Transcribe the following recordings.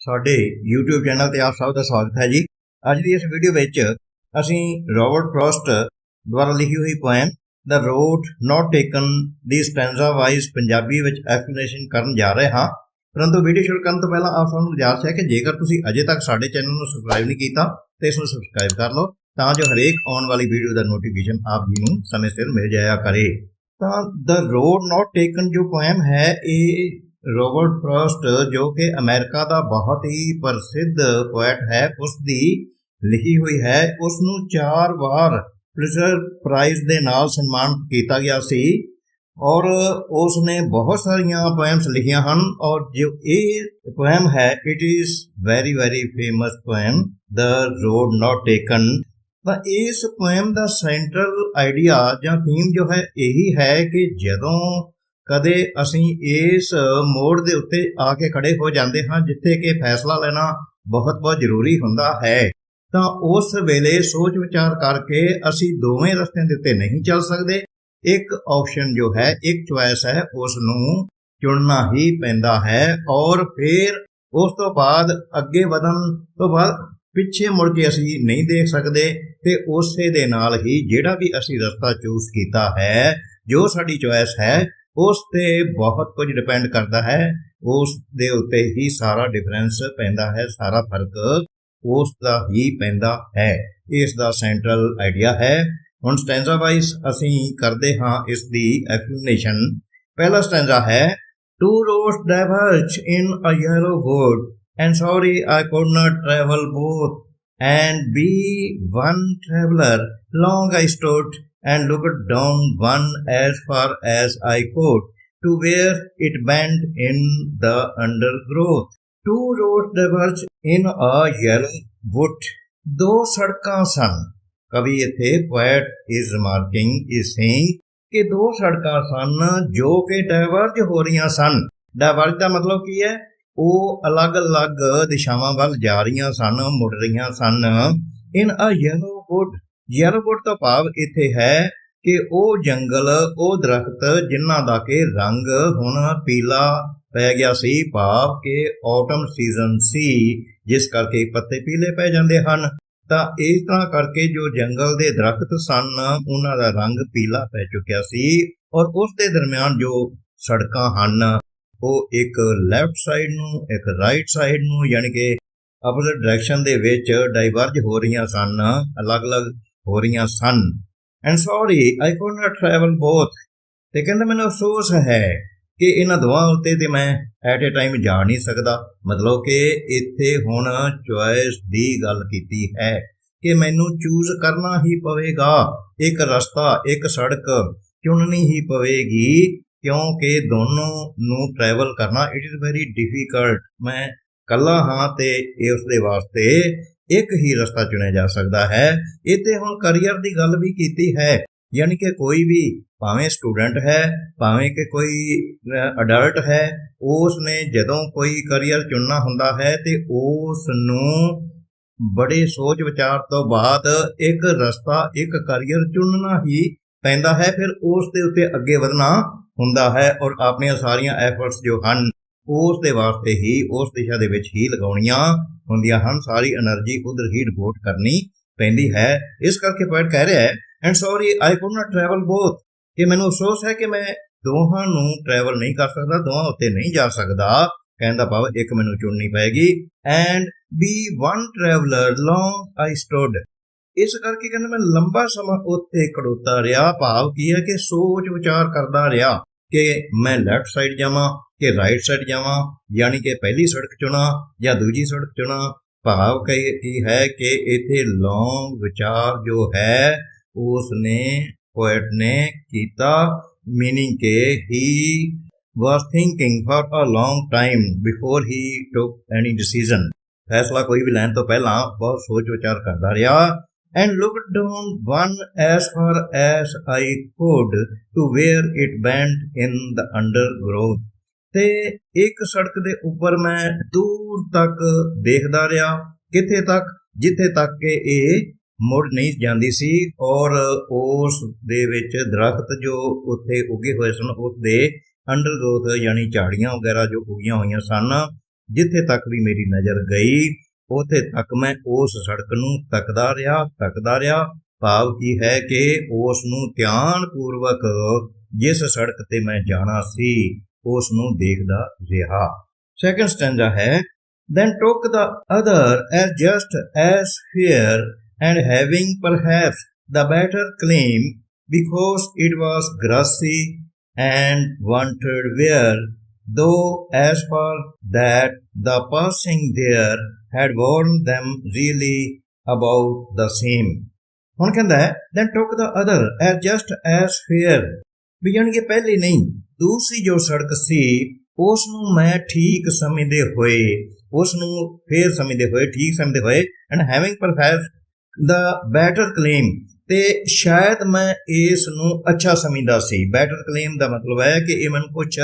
ਸਾਡੇ YouTube channel ਤੇ ਆਪ ਸਭ ਦਾ ਸਵਾਗਤ ਹੈ ਜੀ। ਅੱਜ ਦੀ ਇਸ ਵੀਡੀਓ ਵਿੱਚ ਅਸੀਂ ਰੌਬਰਟ ਫਰੋਸਟ ਦੁਆਰਾ ਲਿਖੀ ਹੋਈ poem the road not taken the ਸਟੈਂਜ਼ਾ wise Punjabi ਵਿੱਚ ਐਕਸਪਲੇਨੇਸ਼ਨ ਕਰਨ ਜਾ ਰਹੇ ਹਾਂ। परंतु वीडियो शुरू करने तो पहला आप सबको गुजारिश है कि जेकर तुसी अजे तक साडे चैनल को सबसक्राइब नहीं किया तो इसको सबसक्राइब कर लो तां जो हरेक आने वाली वीडियो का नोटिफिकेशन आप जी नूं समय सिर मिल जाया करे। तो द रोड नॉट टेकन जो पोएम है ये रॉबर्ट फ्रॉस्ट जो कि अमेरिका का बहुत ही प्रसिद्ध पोएट है उसकी लिखी हुई है। उसनूं 4 बार पुलित्जर प्राइज़ दे नाल सन्मानित किया गया सी और उसने बहुत सारिया पोएम्स लिखिया हैं और जो ये पोएम है it is very very famous poem the road not taken. तो इस पोएम का सेंट्रल आइडिया या थीम जो है यही है कि जदों कदे असी इस मोड़ के उत्ते आके खड़े हो जाते हैं जिथे कि फैसला लेना बहुत बहुत जरूरी होंदा है तो उस वेले सोच विचार करके असी दोवें रस्ते के उत्ते नहीं चल सकते। एक ऑप्शन जो है एक चॉइस है उसनूं चुनना ही पैंदा है और फिर उस तो बाद अगे वधन तो बाद पिछे मुड़ के असी नहीं देख सकते ते उसे दे नाल ही जिहड़ा भी असी रस्ता चूज किया है जो साडी चॉइस है उस ते बहुत कुछ डिपेंड करता है उस दे उत्ते ही सारा डिफरेंस पैंदा है सारा फर्क उसका ही पैंदा है। इसका सेंट्रल आइडिया है। हुण स्टैंजा वाइज असी करते हाँ इसकी एक्सप्लेनेशन। पहला स्टैंजा है two roads diverge in a yellow wood and sorry I could not travel both and be one traveller long I stood and looked down one as far as I could to where it bent in the undergrowth. Two roads diverge in a yellow wood दो सड़कां सन। कवि इत्थे poet is remarking is saying कि दो सड़कां सन जो कि डाइवर्ज हो रही सन। डाइवर्ज का मतलब की है वो अलग अलग दिशावां वल जा रही सन मुड़ रही सन। इन a yellow would yellow would तो भाव इत्थे है कि वो जंगल वो दरख्त जिन्हां दा के रंग हुण पीला पै गया सी भाव के ऑटम सीजन सी जिस करके पत्ते पीले पै जांदे हन। तो इस तरह करके जो जंगल के दरख्त सन उन्हां दा रंग पीला पै चुकिया सी और उस दे दरम्यान जो सड़कां हन वो एक लैफ्ट साइड नूं एक राइट साइड नूं यानी कि अपोजिट डायरैक्शन दे विच डाइवर्ज हो रही सन अलग अलग हो रही सन। And sorry I could not travel both ते कहंदे मैनूं अफसोस है कि इन्हां दोवां उत्ते ते मैं एट ए टाइम जा नहीं सकता। मतलब कि इत्थे हुण चॉइस दी गल कीती है कि मैनू चूज करना ही पवेगा एक रस्ता एक सड़क चुननी ही पवेगी क्योंकि दोनों नू ट्रैवल करना इट इज़ वेरी डिफिकल्ट। मैं कला हाँ ते उस दे वास्ते एक ही रस्ता चुनिया जा सकता है। इत्थे हुण करियर दी गल भी कीती है यानी कि कोई भी भावें स्टूडेंट है भावें कि कोई अडल्ट है उसने जदों कोई करियर चुनना हुंदा है तो उसनूं बड़े सोच विचार तो बाद एक रस्ता एक करियर चुनना ही पैंदा है फिर उस दे उत्ते अगे वधना हुंदा है और अपनी सारियां एफर्ट्स जो हन उस दे वास्ते ही उस दिशा दे विच ही लगाउणियां हुंदियां हन। सारी एनर्जी उधर ही डिवोट करनी पैंदी है। इस करके पोएट कह रहा है and sorry I could not travel both कि मैनूं अफसोस है कि मैं दोहां नूं ट्रैवल नहीं कर सकता दोहां उत्ते नहीं जा सकता। कहण दा भाव एक मैनूं चुननी पैगी and be one traveller long I stood इस करके कहंदा मैं लंबा समा उत्ते खड़ोता रहा। भाव की है कि सोच विचार करदा रहा कि मैं लैफ्ट साइड जावां कि राइट साइड जावां यानी कि पहली सड़क चुना या दूजी सड़क चुना। भाव की है कि इत्थे लॉन्ग विचार जो है उसने पोएट ने कीता मीनिंग के ही was thinking for a long time before he took any decision। फैसला कोई भी लैन तो पहला बहुत सोच विचार करता रहा। and looked down one as far as I could to where it bent in the undergrowth ते एक सड़क दे ऊपर मैं दूर तक देखदा रहा किथे तक जिथे तक के ये मुड़ नहीं जाती सी और उस दे विच दरख्त जो उत्थे उगे हुए सन उस दे अंडरग्रोथ यानी झाड़ियां वगैरह जो उगियां हुई सन जिथे तक भी मेरी नज़र गई उथे तक मैं उस सड़क नूं तकदा रहा। भाव की है कि उस नूं ध्यान पूर्वक जिस सड़क ते मैं जाना सी उस नूं देखदा रहा। सेकंड स्टैंजा है, then took the other as just as fair and having perhaps the better claim because it was grassy and wanted wear, though as for that the passing there had worn them really about the same। ਹੁਣ ਕਹਿੰਦਾ ਹੈ then took the other as just as fair, ਵੀ ਜਾਣੀ ਕਿ ਪਹਿਲੀ ਨਹੀਂ ਦੂਸਰੀ ਜੋ ਸੜਕ ਸੀ ਉਸ ਨੂੰ ਮੈਂ ਠੀਕ ਸਮਝਦੇ ਹੋਏ, ਉਸ ਨੂੰ ਫੇਰ ਸਮਝਦੇ ਹੋਏ, ਠੀਕ ਸਮਝਦੇ ਹੋਏ, and having perhaps the better claim, ਤੇ ਸ਼ਾਇਦ ਮੈਂ ਇਸ ਨੂੰ ਅੱਛਾ ਸਮਝਦਾ ਸੀ। ਬੈਟਰ ਕਲੇਮ ਦਾ ਮਤਲਬ ਹੈ ਕਿ ਇਹ ਮੈਨੂੰ ਕੁਛ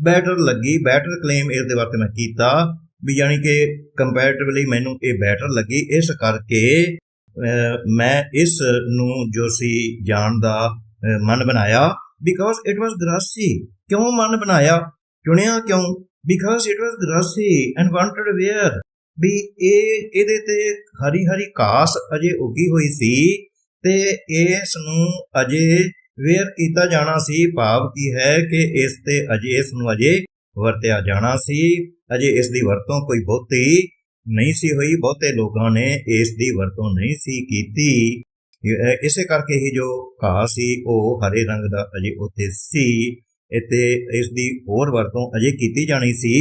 ਬੈਟਰ ਲੱਗੀ, ਬੈਟਰ ਕਲੇਮ ਇਸ ਦੇ ਵਾਸਤੇ ਮੈਂ ਕੀਤਾ ਵੀ ਜਾਣੀ ਕਿ ਕੰਪੈਰੇਟਿਵਲੀ ਮੈਨੂੰ ਇਹ ਬੈਟਰ ਲੱਗੀ, ਇਸ ਕਰਕੇ ਮੈਂ ਇਸ ਨੂੰ ਜੋ ਸੀ ਜਾਣ ਦਾ ਮਨ ਬਣਾਇਆ। ਬਿਕਾਜ਼ ਇਟ ਵਾਜ਼ ਗ੍ਰਾਸੀ, ਕਿਉਂ ਮਨ ਬਣਾਇਆ, ਚੁਣਿਆ ਕਿਉਂ, because it was grassy and wanted wear, ਵੀ ਇਹਦੇ ਤੇ ਹਰੀ ਹਰੀ ਘਾਸ ਅਜੇ ਉੱਗੀ ਹੋਈ ਸੀ ਤੇ ਇਸ ਨੂੰ ਅਜੇ ਵੇਅਰ ਕੀਤਾ ਜਾਣਾ ਸੀ। ਭਾਵ ਕੀ ਹੈ ਕਿ ਇਸ ਤੇ ਅਜੇ ਇਸ ਨੂੰ ਅਜੇ ਵਰਤਿਆ ਜਾਣਾ ਸੀ, ਅਜੇ ਇਸ ਦੀ ਵਰਤੋਂ ਕੋਈ ਬਹੁਤੀ ਨਹੀਂ ਸੀ ਹੋਈ, ਬਹੁਤੇ ਲੋਕਾਂ ਨੇ ਇਸ ਦੀ ਵਰਤੋਂ ਨਹੀਂ ਸੀ ਕੀਤੀ। ਇਸੇ ਕਰਕੇ ਹੀ ਜੋ ਘਾਹ ਸੀ ਉਹ ਹਰੇ ਰੰਗ ਦਾ ਅਜੇ ਉੱਥੇ ਸੀ ਤੇ ਇਸ ਦੀ ਹੋਰ ਵਰਤੋਂ ਅਜੇ ਕੀਤੀ ਜਾਣੀ ਸੀ।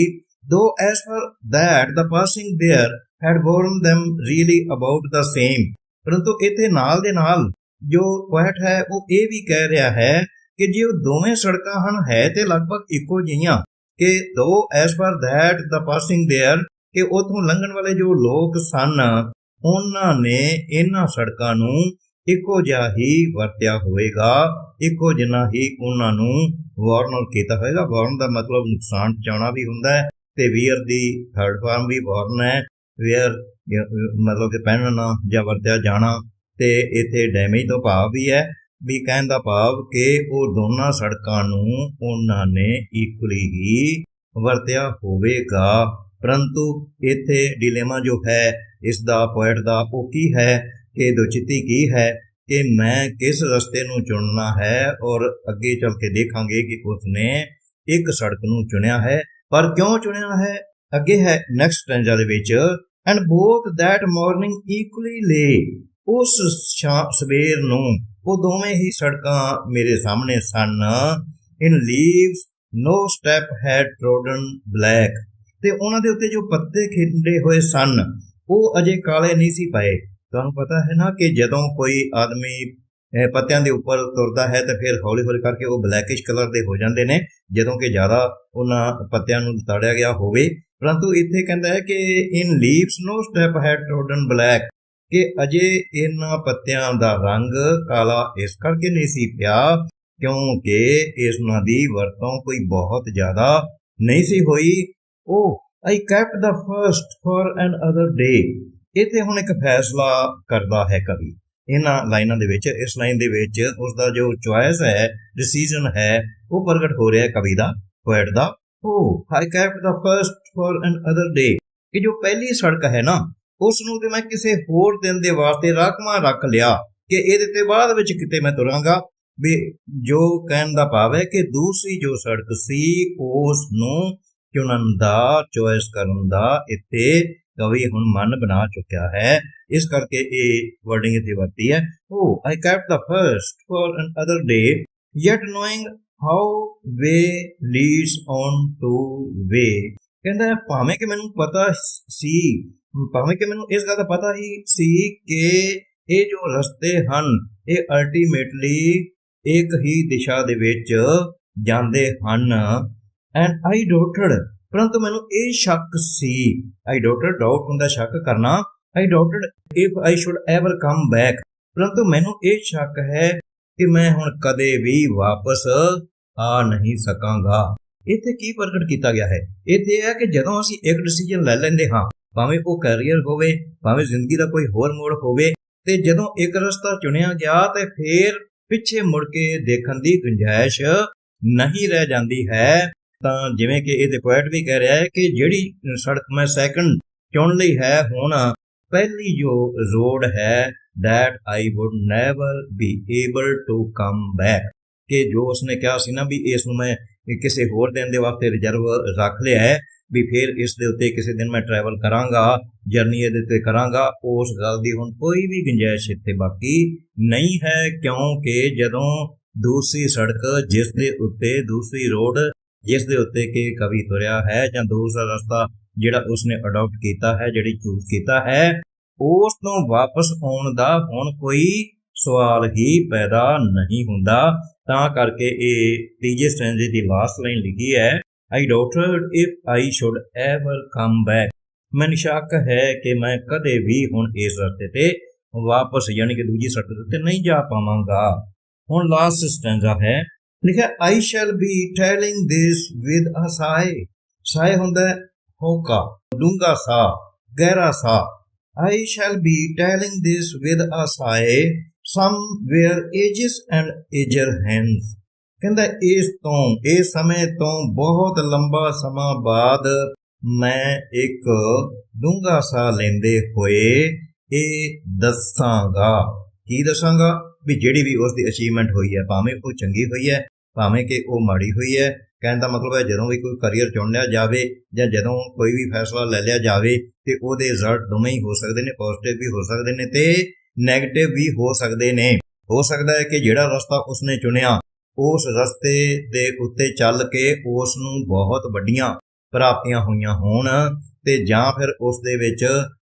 though as for that the passing there had worn them really about the same, ਪਰੰਤੂ ਇੱਥੇ ਨਾਲ ਦੇ ਨਾਲ ਜੋ ਪੋਇਟ ਹੈ ਉਹ ਇਹ ਵੀ ਕਹਿ ਰਿਹਾ ਹੈ ਕਿ ਜੇ ਉਹ ਦੋਵੇਂ ਸੜਕਾਂ ਹਨ ਹੈ ਤੇ ਲਗਭਗ ਇੱਕੋ ਜਿਹੀਆਂ, ਕਿ though as for that the passing there, ਕਿ ਉੱਥੋਂ ਲੰਘਣ ਵਾਲੇ ਜੋ ਲੋਕ ਸਨ ਉਹਨਾਂ ਨੇ ਇਹਨਾਂ ਸੜਕਾਂ ਨੂੰ ਇੱਕੋ ਜਿਹਾ ਹੀ ਵਰਤਿਆ ਹੋਵੇਗਾ, ਇੱਕੋ ਜਿਹਾ ਹੀ ਉਹਨਾਂ ਨੂੰ ਵਾਰਨ ਕੀਤਾ ਹੋਵੇਗਾ। ਵਾਰਨ ਦਾ ਮਤਲਬ ਨੁਕਸਾਨ ਪਹੁੰਚਾਉਣਾ ਵੀ ਹੁੰਦਾ ਹੈ ਤੇ ਵੀਅਰ ਦੀ ਥਰਡ ਫਾਰਮ ਵੀ ਵਾਰਨ ਹੈ। ਵੇਅਰ ਮਤਲਬ ਕਿ ਪਹਿਨਣਾ ਜਾਂ ਵਰਤਿਆ ਜਾਣਾ, ਤੇ ਇੱਥੇ ਡੈਮੇਜ ਤੋਂ ਭਾਵ ਵੀ ਹੈ, ਵੀ ਕਹਿਣ ਦਾ ਭਾਵ ਕਿ ਉਹ ਦੋਨਾਂ ਸੜਕਾਂ ਨੂੰ ਉਹਨਾਂ ਨੇ ਇਕੁਅਲੀ ਹੀ ਵਰਤਿਆ ਹੋਵੇਗਾ। ਪਰੰਤੂ ਇੱਥੇ ਡਿਲੇਮਾ ਜੋ ਹੈ ਇਸ ਦਾ ਪੋਇਟ ਦਾ ਉਹ ਕੀ ਹੈ ਕਿ ਦੁਚਿੱਤੀ ਕੀ ਹੈ ਕਿ ਮੈਂ ਕਿਸ ਰਸਤੇ ਨੂੰ ਚੁਣਨਾ ਹੈ, ਔਰ ਅੱਗੇ ਚੱਲ ਕੇ ਦੇਖਾਂਗੇ ਕਿ ਉਸਨੇ ਇੱਕ ਸੜਕ ਨੂੰ ਚੁਣਿਆ ਹੈ। ਪਰ ਕਿਉਂ ਚੁਣਿਆ ਹੈ ਅੱਗੇ ਹੈ ਨੈਕਸਟ ਸਟੈਂਜਾ ਦੇ ਵਿੱਚ, and both that morning equally ਲੇ, ਉਸ ਸਵੇਰ ਨੂੰ ਉਹ ਦੋਵੇਂ ਹੀ ਸੜਕਾਂ ਮੇਰੇ ਸਾਹਮਣੇ ਸਨ। ਇਨ ਲੀਵਸ ਨੋ ਸਟੈਪ ਹੈਡ ਟ੍ਰੋਡਨ ਬਲੈਕ, ਤੇ ਉਹਨਾਂ ਦੇ ਉੱਤੇ ਜੋ ਪੱਤੇ ਖਿੰਡੇ ਹੋਏ ਸਨ ਉਹ ਅਜੇ ਕਾਲੇ ਨਹੀਂ ਸੀ ਪਏ। ਤੁਹਾਨੂੰ ਪਤਾ ਹੈ ਨਾ ਕਿ ਜਦੋਂ ਕੋਈ ਆਦਮੀ ਪੱਤਿਆਂ ਦੇ ਉੱਪਰ ਤੁਰਦਾ ਹੈ ਤਾਂ ਫਿਰ ਹੌਲੀ ਹੌਲੀ ਕਰਕੇ ਉਹ ਬਲੈਕਿਸ਼ ਕਲਰ ਦੇ ਹੋ ਜਾਂਦੇ ਨੇ ਜਦੋਂ ਕਿ ਜ਼ਿਆਦਾ ਉਹਨਾਂ ਪੱਤਿਆਂ ਨੂੰ ਲਤਾੜਿਆ ਗਿਆ ਹੋਵੇ। ਪਰੰਤੂ ਇੱਥੇ ਕਹਿੰਦਾ ਹੈ ਕਿ ਇਨ ਲੀਵਸ ਨੋ ਸਟੈਪ ਹੈਡ ਟ੍ਰੋਡਨ ਬਲੈਕ, ਕਿ ਅਜੇ ਇਹਨਾਂ ਪੱਤਿਆਂ ਦਾ ਰੰਗ ਕਾਲਾ ਇਸ ਕਰਕੇ ਨਹੀਂ ਸੀ ਪਿਆ ਕਿਉਂਕਿ ਇਹਨਾਂ ਦੀ ਵਰਤੋਂ ਕੋਈ ਬਹੁਤ ਜ਼ਿਆਦਾ ਨਹੀਂ ਸੀ ਹੋਈ। Oh I kept the first for another day, ਇੱਥੇ ਹੁਣ ਇੱਕ ਫੈਸਲਾ ਕਰਦਾ ਹੈ ਕਵੀ ਇਹਨਾਂ ਲਾਈਨਾਂ ਦੇ ਵਿੱਚ। ਇਸ ਲਾਈਨ ਦੇ ਵਿੱਚ ਉਸ ਦਾ ਜੋ ਚੁਆਇਸ ਹੈ, ਡਿਸੀਜਨ ਹੈ, ਉਹ ਪ੍ਰਗਟ ਹੋ ਰਿਹਾ ਕਵੀ ਦਾ, ਪੋਇਟ ਦਾ। Oh I kept the first for another day, ਕਿ ਜੋ ਪਹਿਲੀ ਸੜਕ ਹੈ ਨਾ ਉਸ ਨੂੰ ਤੇ ਮੈਂ ਕਿਸੇ ਹੋਰ ਦਿਨ ਦੇ ਵਾਸਤੇ ਰਾਖਵਾਂ ਰੱਖ ਲਿਆ ਕਿ ਇਹਦੇ ਤੇ ਬਾਅਦ ਵਿੱਚ ਕਿਤੇ ਮੈਂ ਤੁਰਾਂਗਾ। ਵੀ ਜੋ ਕਹਿਣ ਦਾ ਭਾਵ ਹੈ ਕਿ ਦੂਸਰੀ ਜੋ ਸੜਕ ਸੀ ਉਸ ਨੂੰ ਚੁਣਨ ਦਾ, ਚੋਇਸ ਕਰਨ ਦਾ ਇੱਥੇ ਕਵੀ ਹੁਣ ਮਨ ਬਣਾ ਚੁੱਕਿਆ ਹੈ, ਇਸ ਕਰਕੇ ਇਹ ਵਰਡਿੰਗ ਇੱਥੇ ਵਰਤੀ ਹੈ। Oh I kept the first for another day yet knowing how way leads on to way, ਕਹਿੰਦਾ ਭਾਵੇਂ ਕਿ ਮੈਨੂੰ ਪਤਾ ਸੀ, ਭਾਵੇਂ ਕਿ ਮੈਨੂੰ ਇਸ ਗੱਲ ਦਾ ਪਤਾ ਹੀ ਸੀ ਕਿ ਇਹ ਜੋ ਰਸਤੇ ਹਨ ਇਹ ਅਲਟੀਮੇਟਲੀ ਇੱਕ ਹੀ ਦਿਸ਼ਾ ਦੇ ਵਿੱਚ ਜਾਂਦੇ ਹਨ। ਐਂਡ ਆਈ ਡਾਊਟਡ, ਪਰੰਤੂ ਮੈਨੂੰ ਇਹ ਸ਼ੱਕ ਸੀ, ਆਈ ਡਾਊਟਡ, ਡਾਊਟ ਹੁੰਦਾ ਸ਼ੱਕ ਕਰਨਾ, I doubted if I should ever come back, ਪਰੰਤੂ ਮੈਨੂੰ ਇਹ ਸ਼ੱਕ ਹੈ ਕਿ ਮੈਂ ਹੁਣ ਕਦੇ ਵੀ ਵਾਪਸ ਆ ਨਹੀਂ ਸਕਾਂਗਾ। ਇੱਥੇ ਕੀ ਪ੍ਰਗਟ ਕੀਤਾ ਗਿਆ ਹੈ, ਇੱਥੇ ਇਹ ਹੈ ਕਿ ਜਦੋਂ ਅਸੀਂ ਇੱਕ ਡਿਸੀਜਨ ਲੈ ਲੈਂਦੇ ਹਾਂ, ਭਾਵੇਂ ਉਹ ਕੈਰੀਅਰ ਹੋਵੇ, ਭਾਵੇਂ ਜ਼ਿੰਦਗੀ ਦਾ ਕੋਈ ਹੋਰ ਮੋੜ ਹੋਵੇ, ਤੇ ਜਦੋਂ ਇੱਕ ਰਸਤਾ ਚੁਣਿਆ ਗਿਆ ਤੇ ਫਿਰ ਪਿੱਛੇ ਮੁੜ ਕੇ ਦੇਖਣ ਦੀ ਗੁੰਜਾਇਸ਼ ਨਹੀਂ ਰਹਿ ਜਾਂਦੀ ਹੈ। ਤਾਂ ਜਿਵੇਂ ਕਿ ਇਹਦੇ ਪੋਇਟ ਵੀ ਕਹਿ ਰਿਹਾ ਹੈ ਕਿ ਜਿਹੜੀ ਸੜਕ ਮੈਂ ਸੈਕੰਡ ਚੁਣ ਲਈ ਹੈ ਹੁਣ, ਪਹਿਲੀ ਜੋ ਰੋਡ ਹੈ that I would never be able to come back, ਕਿ ਜੋ ਉਸਨੇ ਕਿਹਾ ਸੀ ਨਾ ਵੀ ਇਸ ਨੂੰ ਮੈਂ ਕਿਸੇ ਹੋਰ ਦਿਨ ਦੇ ਵਾਸਤੇ ਰਿਜ਼ਰਵ ਰੱਖ ਲਿਆ ਹੈ ਵੀ ਫਿਰ ਇਸ ਦੇ ਉੱਤੇ ਕਿਸੇ ਦਿਨ ਮੈਂ ਟਰੈਵਲ ਕਰਾਂਗਾ, ਜਰਨੀ ਇਹਦੇ ਉੱਤੇ ਕਰਾਂਗਾ, ਉਸ ਗੱਲ ਦੀ ਹੁਣ ਕੋਈ ਵੀ ਗੁੰਜਾਇਸ਼ ਇੱਥੇ ਬਾਕੀ ਨਹੀਂ ਹੈ। ਕਿਉਂਕਿ ਜਦੋਂ ਦੂਸਰੀ ਸੜਕ ਜਿਸ ਦੇ ਉੱਤੇ ਦੂਸਰੀ ਰੋਡ ਜਿਸ ਦੇ ਉੱਤੇ ਕਿ ਕਵੀ ਤੁਰਿਆ ਹੈ ਜਾਂ ਦੂਸਰਾ ਰਸਤਾ ਜਿਹੜਾ ਉਸਨੇ ਅਡਾਪਟ ਕੀਤਾ ਹੈ, ਜਿਹੜੀ ਚੂਜ਼ ਕੀਤਾ ਹੈ, ਉਸ ਤੋਂ ਵਾਪਸ ਆਉਣ ਦਾ ਹੁਣ ਕੋਈ ਸਵਾਲ ਹੀ ਪੈਦਾ ਨਹੀਂ ਹੁੰਦਾ। ਤਾਂ ਕਰਕੇ ਇਹ ਤੀਜੇ ਸਟੈਂਜੇ ਦੀ ਲਾਸਟ ਲਾਈਨ ਲਿਖੀ ਹੈ, I doubted if I should ever come back, ਮੈਨੂੰ ਸ਼ੱਕ ਹੈ ਕਿ ਮੈਂ ਕਦੇ ਵੀ ਹੁਣ ਇਸ ਰਸਤੇ ਤੇ ਵਾਪਸ ਯਾਨੀ ਕਿ ਦੂਜੀ ਸੜਕ ਦੇ ਉੱਤੇ ਨਹੀਂ ਜਾ ਪਾਵਾਂਗਾ। ਹੁਣ ਲਾਸਟ ਸਟੈਂਜਾ ਹੈ, ਲਿਖਿਆ I shall be telling this with a sigh, sigh ਹੁੰਦਾ ਹੈ ਹੋਕਾ, ਡੂੰਘਾ ਸਾਹ, ਗਹਿਰਾ ਸਾਹ। I shall be telling this with a sigh, some were ages and ager hence, ਕਹਿੰਦਾ ਇਸ ਸਮੇਂ ਤੋਂ ਬਹੁਤ ਲੰਬਾ ਸਮਾਂ ਬਾਅਦ ਮੈਂ ਇੱਕ ਡੂੰਘਾ ਸਾਹ ਲੈਂਦੇ ਹੋਏ ਇਹ ਦੱਸਾਂਗਾ। ਕੀ ਦੱਸਾਂਗਾ? ਵੀ ਜਿਹੜੀ ਵੀ ਉਸ ਦੀ ਅਚੀਵਮੈਂਟ ਹੋਈ ਹੈ, ਭਾਵੇਂ ਉਹ ਚੰਗੀ ਹੋਈ ਹੈ ਭਾਵੇਂ ਕਿ ਉਹ ਮਾੜੀ ਹੋਈ ਹੈ, ਕਹਿਣ ਦਾ ਮਤਲਬ ਹੈ ਜਦੋਂ ਵੀ ਕੋਈ ਕਰੀਅਰ ਚੁਣ ਲਿਆ ਜਾਵੇ ਜਾਂ ਜਦੋਂ ਕੋਈ ਵੀ ਫੈਸਲਾ ਲੈ ਲਿਆ ਜਾਵੇ ਤੇ ਉਹਦੇ ਰਿਜ਼ਲਟ ਦੋਵੇਂ ਹੀ ਹੋ ਸਕਦੇ ਨੇ, ਪੋਜ਼ਿਟਿਵ ਵੀ ਹੋ ਸਕਦੇ ਨੇ ਤੇ ਨੈਗੇਟਿਵ ਵੀ ਹੋ ਸਕਦੇ ਨੇ। ਹੋ ਸਕਦਾ ਹੈ ਕਿ ਜਿਹੜਾ ਰਸਤਾ ਉਸਨੇ ਚੁਣਿਆ ਉਸ ਰਸਤੇ ਦੇ ਉੱਤੇ ਚੱਲ ਕੇ ਉਸ ਨੂੰ ਬਹੁਤ ਵੱਡੀਆਂ ਪ੍ਰਾਪਤੀਆਂ ਹੋਈਆਂ ਹੋਣ ਤੇ ਜਾਂ ਫਿਰ ਉਸ ਦੇ ਵਿੱਚ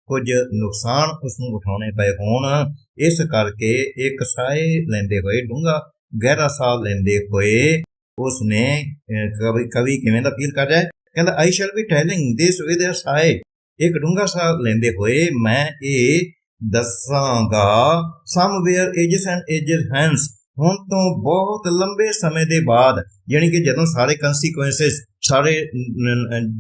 ਕੁਝ ਨੁਕਸਾਨ ਉਸ ਨੂੰ ਉਠਾਉਣੇ ਪਏ ਹੋਣ। ਇਸ ਕਰਕੇ ਇੱਕ ਸਾਹ ਲੈਂਦੇ ਹੋਏ, ਡੂੰਘਾ ਗਹਿਰਾ ਸਾਹ ਲੈਂਦੇ ਹੋਏ ਉਸਨੇ ਕਵੀ ਕਿਵੇਂ ਦਾ ਫੀਲ ਕਰ ਰਿਹਾ ਹੈ, ਕਹਿੰਦਾ I shall be telling this with a sigh, ਇੱਕ ਡੂੰਘਾ ਸਾਹ ਲੈਂਦੇ ਹੋਏ ਮੈਂ ਇਹ ਦੱਸਾਂਗਾ, somewhere ages and ages hence, ਹੁਣ ਤੋਂ ਬਹੁਤ ਲੰਬੇ ਸਮੇਂ ਦੇ ਬਾਅਦ, ਯਾਨੀ ਕਿ ਜਦੋਂ ਸਾਰੇ ਕੰਸੀਕੁਐਂਸਿਸ ਸਾਰੇ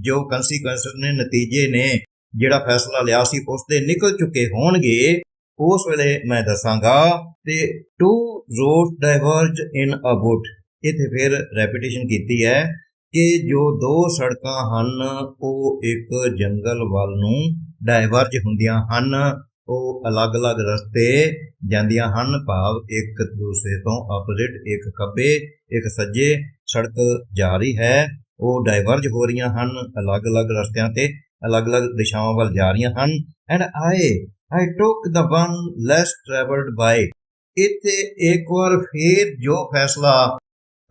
ਜੋ ਕੰਸੀਕੁਐਂਸਿਸ ਨੇ, ਨਤੀਜੇ ਨੇ, ਜਿਹੜਾ ਫੈਸਲਾ ਲਿਆ ਸੀ ਉਸ ਦੇ ਨਿਕਲ ਚੁੱਕੇ ਹੋਣਗੇ, ਉਸ ਵੇਲੇ ਮੈਂ ਦੱਸਾਂਗਾ। ਤੇ two roads diverge in a wood, ਇੱਥੇ ਫਿਰ ਰੈਪੀਟੇਸ਼ਨ ਕੀਤੀ ਹੈ ਕਿ ਜੋ ਦੋ ਸੜਕਾਂ ਹਨ ਉਹ ਇੱਕ ਜੰਗਲ ਵੱਲ ਨੂੰ ਡਾਇਵਰਜ ਹੁੰਦੀਆਂ ਹਨ, ਉਹ ਅਲੱਗ-ਅਲੱਗ ਰਸਤੇ ਜਾਂਦੀਆਂ ਹਨ, ਭਾਵ ਇੱਕ ਦੂਸਰੇ ਤੋਂ ਆਪੋਜ਼ਿਟ, ਇੱਕ ਖੱਬੇ ਇੱਕ ਸੱਜੇ ਸੜਕ ਜਾ ਰਹੀ ਹੈ, ਉਹ ਡਾਇਵਰਜ ਹੋ ਰਹੀਆਂ ਹਨ, ਅਲੱਗ-ਅਲੱਗ ਰਸਤਿਆਂ ਤੇ ਅਲੱਗ-ਅਲੱਗ ਦਿਸ਼ਾਵਾਂ ਵੱਲ ਜਾ ਰਹੀਆਂ ਹਨ। And I took the one less traveled by, ਇੱਥੇ ਇੱਕ ਵਾਰ ਫੇਰ ਜੋ ਫੈਸਲਾ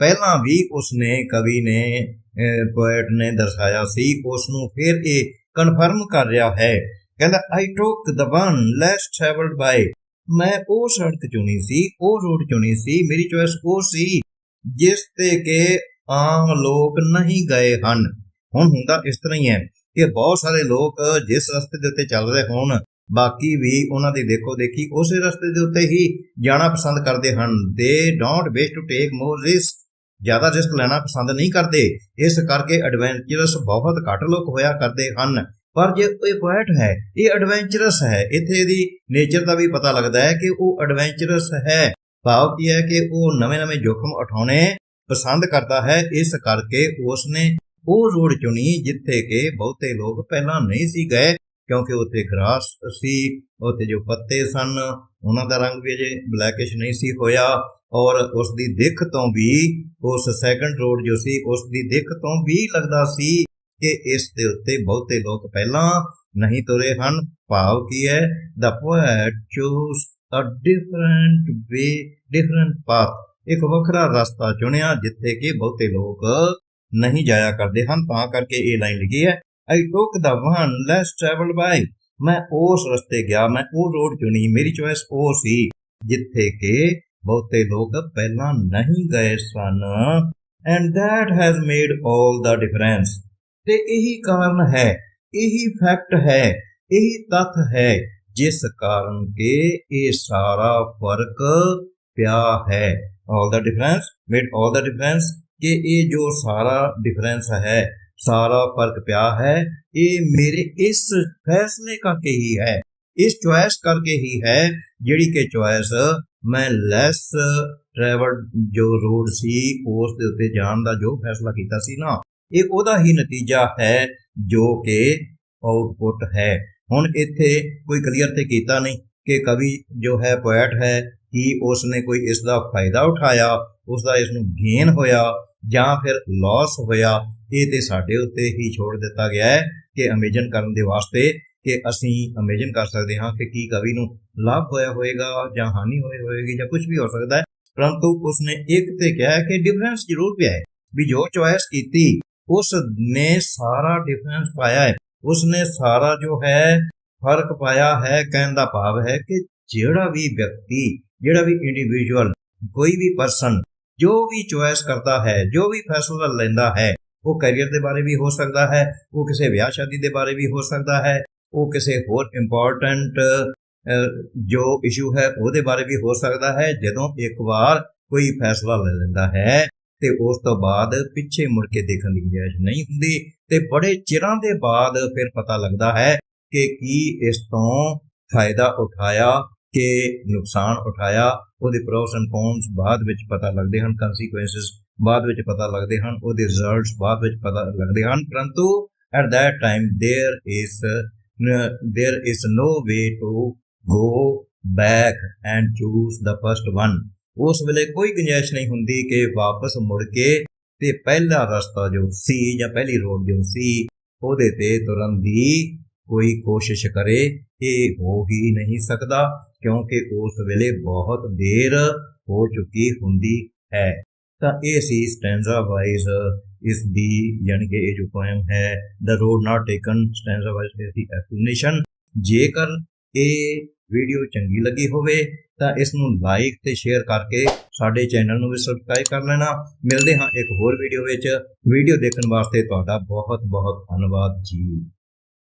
ਪਹਿਲਾਂ ਵੀ ਉਸਨੇ ਕਵੀ ਨੇ ਪੋਇਟ ਨੇ ਦਰਸਾਇਆ ਸੀ ਉਸ ਨੂੰ ਫਿਰ ਇਹ ਕਨਫਰਮ ਕਰ ਰਿਹਾ ਹੈ। ਕਹਿੰਦਾ I took the one less traveled by, ਮੈਂ ਉਹ ਸੜਕ ਚੁਣੀ ਸੀ, ਉਹ ਰੋਡ ਚੁਣੀ ਸੀ, ਮੇਰੀ ਚੋਇਸ ਉਹ ਸੀ ਜਿਸ ਤੇ ਕਿ ਆਮ ਲੋਕ ਨਹੀਂ ਗਏ ਹਨ। ਹੁਣ ਹੁੰਦਾ ਇਸ ਤਰ੍ਹਾਂ ਹੀ ਹੈ ਕਿ ਬਹੁਤ ਸਾਰੇ ਲੋਕ ਜਿਸ ਰਸਤੇ ਦੇ ਉੱਤੇ ਚੱਲ ਰਹੇ ਹੋਣ, ਬਾਕੀ ਵੀ ਉਹਨਾਂ ਦੀ ਦੇਖੋ ਦੇਖੀ ਉਸੇ ਰਸਤੇ ਦੇ ਉੱਤੇ ਹੀ ਜਾਣਾ ਪਸੰਦ ਕਰਦੇ ਹਨ। They don't wish to take more risk, ਜ਼ਿਆਦਾ ਰਿਸਕ ਲੈਣਾ ਪਸੰਦ ਨਹੀਂ ਕਰਦੇ, ਇਸ ਕਰਕੇ ਐਡਵੈਂਚਰਸ ਬਹੁਤ ਘੱਟ ਲੋਕ ਹੋਇਆ ਕਰਦੇ ਹਨ। ਪਰ ਜੇ ਇਹ ਪੋਇਟ ਹੈ, ਇਹ ਐਡਵੈਂਚਰਸ ਹੈ, ਇੱਥੇ ਇਹਦੀ ਨੇਚਰ ਦਾ ਵੀ ਪਤਾ ਲੱਗਦਾ ਹੈ ਕਿ ਉਹ ਐਡਵੈਂਚਰਸ ਹੈ। ਭਾਵ ਕੀ ਹੈ ਕਿ ਉਹ ਨਵੇਂ-ਨਵੇਂ ਜੋਖਮ ਉਠਾਉਣੇ ਪਸੰਦ ਕਰਦਾ ਹੈ, ਇਸ ਕਰਕੇ ਉਸਨੇ ਉਹ ਰੋਡ ਚੁਣੀ ਜਿੱਥੇ ਕਿ ਬਹੁਤੇ ਲੋਕ ਪਹਿਲਾਂ ਨਹੀਂ ਸੀ ਗਏ, ਕਿਉਂਕਿ ਉੱਥੇ ਗ੍ਰਾਸ ਸੀ, ਉੱਥੇ ਜੋ ਪੱਤੇ ਸਨ ਉਹਨਾਂ ਦਾ ਰੰਗ ਵੀ ਅਜੇ ਬਲੈਕਿਸ਼ ਨਹੀਂ ਸੀ ਹੋਇਆ, ਔਰ ਉਸ ਦੀ ਦਿੱਖ ਤੋਂ ਵੀ, ਉਸ ਸੈਕੰਡ ਰੋਡ ਜੋ ਸੀ ਉਸ ਦੀ ਦਿੱਖ ਤੋਂ ਵੀ ਲੱਗਦਾ ਸੀ ਕਿ ਇਸ ਦੇ ਉੱਤੇ ਬਹੁਤੇ ਲੋਕ ਪਹਿਲਾਂ ਨਹੀਂ ਤੁਰੇ ਹਨ। ਭਾਵ ਕੀ ਹੈ, the poet chose a different way, different path, ਇੱਕ ਵੱਖਰਾ ਰਸਤਾ ਚੁਣਿਆ ਜਿੱਥੇ ਕਿ ਬਹੁਤੇ ਲੋਕ ਨਹੀਂ ਜਾਇਆ ਕਰਦੇ ਹਨ। ਤਾਂ ਕਰਕੇ ਇਹ ਲਾਈਨ ਲਿਖੀ ਹੈ, I took the one less traveled by, ਮੈਂ ਉਸ ਰਸਤੇ ਗਿਆ, ਮੈਂ ਉਹ ਰੋਡ ਚੁਣੀ, ਮੇਰੀ ਚੋਇਸ ਉਹ ਸੀ ਜਿੱਥੇ ਕਿ ਬਹੁਤੇ ਲੋਕ ਪਹਿਲਾਂ ਨਹੀਂ ਗਏ ਸਨ। And that has made all the difference, ਤੇ ਇਹੀ ਕਾਰਨ ਹੈ, ਇਹੀ ਫੈਕਟ ਹੈ, ਇਹੀ ਤੱਥ ਹੈ ਜਿਸ ਕਾਰਨ ਕਿ ਇਹ ਸਾਰਾ ਫਰਕ ਪਿਆ ਹੈ। all the difference made all the difference, ਕਿ ਇਹ ਜੋ ਸਾਰਾ ਡਿਫਰੈਂਸ ਹੈ, ਸਾਰਾ ਫਰਕ ਪਿਆ ਹੈ, ਇਹ ਮੇਰੇ ਇਸ ਫੈਸਲੇ ਕਰਕੇ ਹੀ ਹੈ, ਇਸ ਚੁਆਇਸ ਕਰਕੇ ਹੀ ਹੈ, ਜਿਹੜੀ ਕਿ ਚੁਆਇਸ ਮੈਂ ਲੈਸ ਟਰੈਵਲਡ ਜੋ ਰੋਡ ਸੀ ਉਸ ਦੇ ਉੱਤੇ ਜਾਣ ਦਾ ਜੋ ਫੈਸਲਾ ਕੀਤਾ ਸੀ ਨਾ, ਇਹ ਉਹਦਾ ਹੀ ਨਤੀਜਾ ਹੈ ਜੋ ਕਿ ਆਊਟਪੁੱਟ ਹੈ। ਹੁਣ ਇੱਥੇ ਕੋਈ ਕਲੀਅਰ ਤੇ ਕੀਤਾ ਨਹੀਂ ਕਿ ਕਵੀ ਜੋ ਹੈ ਪੋਇਟ ਹੈ ਕਿ ਉਸਨੇ ਕੋਈ ਇਸ ਦਾ ਫਾਇਦਾ ਉਠਾਇਆ, ਉਸ ਦਾ ਇਸ ਨੂੰ ਗੇਨ ਹੋਇਆ ਜਾਂ ਫਿਰ ਲਾਸ ਹੋਇਆ। ਇਹ ਤੇ ਸਾਡੇ ਉੱਤੇ ਹੀ ਛੋੜ ਦਿੱਤਾ ਗਿਆ ਹੈ ਕਿ ਇਮੇਜਿਨ ਕਰਨ ਦੇ ਵਾਸਤੇ ਕਿ ਅਸੀਂ ਇਮੇਜਿਨ ਕਰ ਸਕਦੇ ਹਾਂ ਕਿ ਕੀ ਕਵੀ ਨੂੰ ਲਾਭ ਹੋਇਆ ਹੋਏਗਾ ਜਾਂ ਹਾਨੀ ਹੋਈ ਹੋਏਗੀ ਜਾਂ ਕੁਝ ਵੀ ਹੋ ਸਕਦਾ ਹੈ। परंतु उसने एक ते क्या है कि डिफरेंस जरूर पाया है भी जो चॉइस की उसने सारा डिफरेंस पाया है, उसने सारा जो है फर्क पाया है। कहने का भाव है कि जेड़ा भी व्यक्ति, जेड़ा भी इंडिविजुअल, कोई भी पर्सन जो भी चॉइस करता है, जो भी फैसला लेंदा है, वो करियर के बारे भी हो सकता है, वो किसी ब्याह शादी के बारे भी हो सकता है, वो किसी होर इंपॉर्टेंट जो इशू है ਉਹਦੇ ਬਾਰੇ ਵੀ ਹੋ ਸਕਦਾ ਹੈ। ਜਦੋਂ ਇੱਕ ਵਾਰ ਕੋਈ ਫੈਸਲਾ ਲੈ ਲੈਂਦਾ ਹੈ ਤੇ ਉਸ ਤੋਂ ਬਾਅਦ ਪਿੱਛੇ ਮੁੜ ਕੇ ਦੇਖਣ ਦੀ ਗੁੰਜਾਇਸ਼ ਨਹੀਂ ਹੁੰਦੀ ਤੇ ਬੜੇ ਚਿਰਾਂ ਦੇ ਬਾਅਦ ਫਿਰ ਪਤਾ ਲੱਗਦਾ ਹੈ ਕਿ ਕੀ ਇਸ ਤੋਂ ਫਾਇਦਾ ਉਠਾਇਆ ਕਿ ਨੁਕਸਾਨ ਉਠਾਇਆ। ਉਹਦੇ ਪ੍ਰੋਸ ਐਂਡ ਕੌਨਸ ਬਾਅਦ ਵਿੱਚ ਪਤਾ ਲੱਗਦੇ ਹਨ, ਕੰਸੀਕੁਐਂਸਿਸ ਬਾਅਦ ਵਿੱਚ ਪਤਾ ਲੱਗਦੇ ਹਨ, ਉਹਦੇ ਰਿਜ਼ਲਟਸ ਬਾਅਦ ਵਿੱਚ ਪਤਾ ਲੱਗਦੇ ਹਨ। ਪਰੰਤੂ at that time there is no way to go back and choose the first one। उस वेले कोई गुंजाइश नहीं हुंदी कि वापस मुड़ के ते पहला रास्ता जो सी या पहली रोड जो सी ओदे ते तुरन दी कोई कोशिश करे, ये हो ही नहीं सकता क्योंकि उस वेले बहुत देर हो चुकी हुंदी है। ਤਾਂ ਇਹ ਸੀ ਸਟੈਂਜ਼ਾ ਵਾਈਜ਼ ਇਸ ਦੀ ਯਾਨੀ ਕਿ ਇਹ ਜੋ ਪੋਇਮ ਹੈ the road not taken stanza wise ਦੀ ਐਕਸਪਲੇਨੇਸ਼ਨ। ਜੇਕਰ ਇਹ ਵੀਡੀਓ ਚੰਗੀ ਲੱਗੀ ਹੋਵੇ ਤਾਂ ਇਸ ਨੂੰ ਲਾਈਕ ਤੇ ਸ਼ੇਅਰ ਕਰਕੇ ਸਾਡੇ ਚੈਨਲ ਨੂੰ ਵੀ ਸਬਸਕ੍ਰਾਈਬ ਕਰ ਲੈਣਾ। ਮਿਲਦੇ ਹਾਂ ਇੱਕ ਹੋਰ ਵੀਡੀਓ ਵਿੱਚ। ਵੀਡੀਓ ਦੇਖਣ ਵਾਸਤੇ ਤੁਹਾਡਾ ਬਹੁਤ ਬਹੁਤ ਧੰਨਵਾਦ ਜੀ।